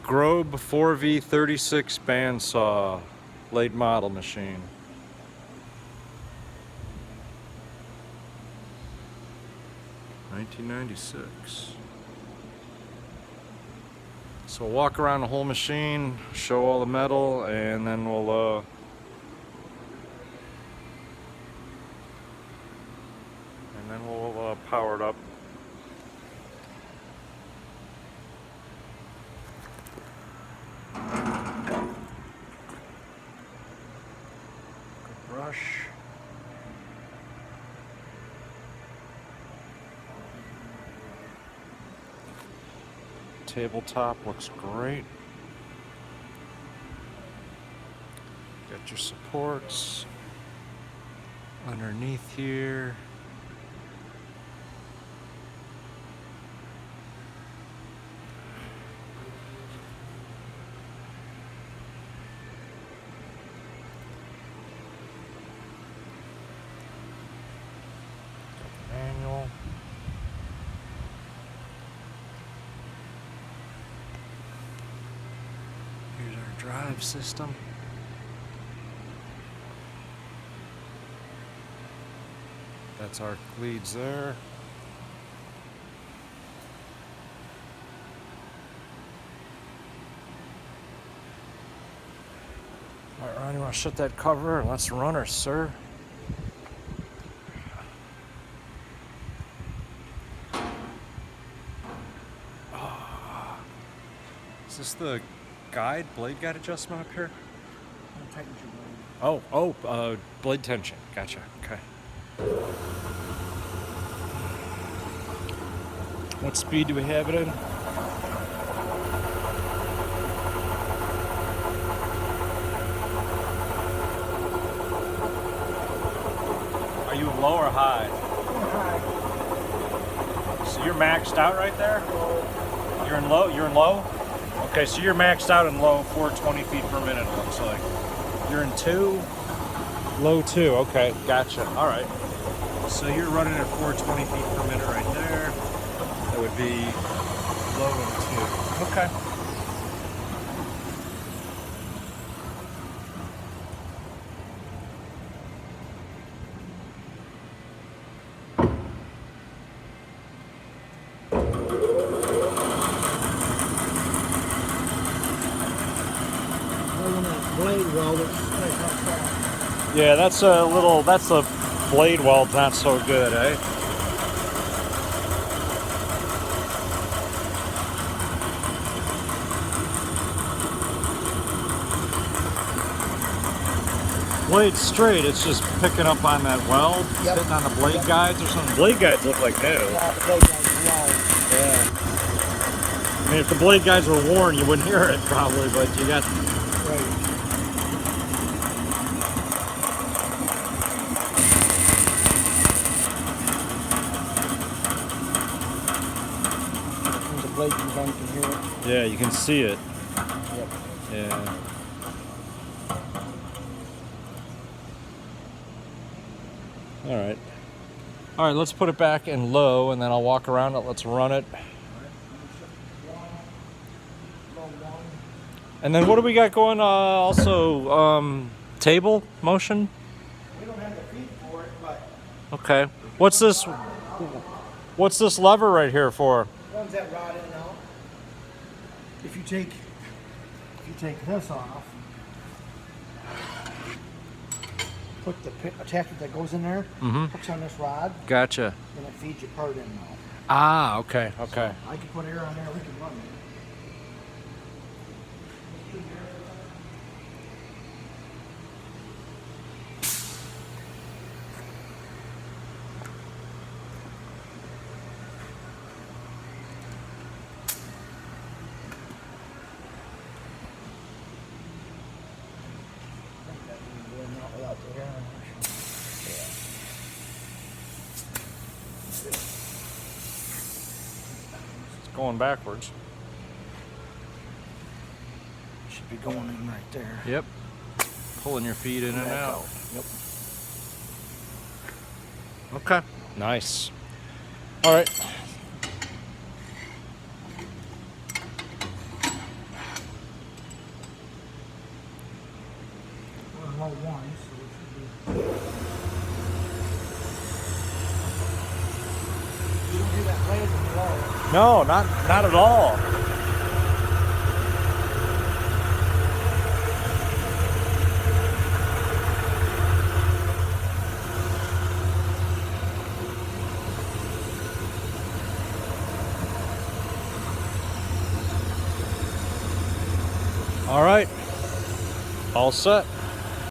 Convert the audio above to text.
Grob 4V-36 bandsaw, late model machine. $1996. So we'll walk around the whole machine, show all the metal, and then we'll power it up. Good brush. Tabletop looks great. Got your supports underneath here. Manual. Here's our drive system. That's our leads there. All right, Ron, you want to shut that cover and let's run her, sir. Is this the blade guide adjustment up here? Blade tension. Gotcha. Okay. What speed do we have it in? Are you low or high? High. So you're maxed out right there? You're in low? You're in low? Okay, so you're maxed out in low, 420 feet per minute, it looks like. You're in 2? Low 2, okay, gotcha. All right. So you're running at 420 feet per minute right there. That would be low and 2. Okay. Blade weld, Yeah, that's the blade weld's not so good, eh? Blade's straight, it's just picking up on that weld, Yep. hitting on the blade guides or something. Blade guides look like new. yeah, the blade guide's long. Yeah. I mean, if the blade guides were worn, you wouldn't hear it probably, but you got... Right. When the blade comes on, you can hear it. Yeah, you can see it. Yep. Yeah. All right. All right, let's put it back in low, and then I'll walk around it. Let's run it. And then what do we got going? Also, table motion? We don't have the feet for it, but Okay. What's this lever right here for? one's that rod in and out. If you take this off, put the attachment that goes in there, hooks on this rod, Gotcha. and it feeds your part in now. Ah, okay, okay. I can put air on there, we can run it. It's going backwards. Should be going in right there. Yep. Pulling your feet in and Back out. Yep. Okay. Nice. All right. L1, so it should be. You don't hear that blazing at all. No, not at all. All right, all set.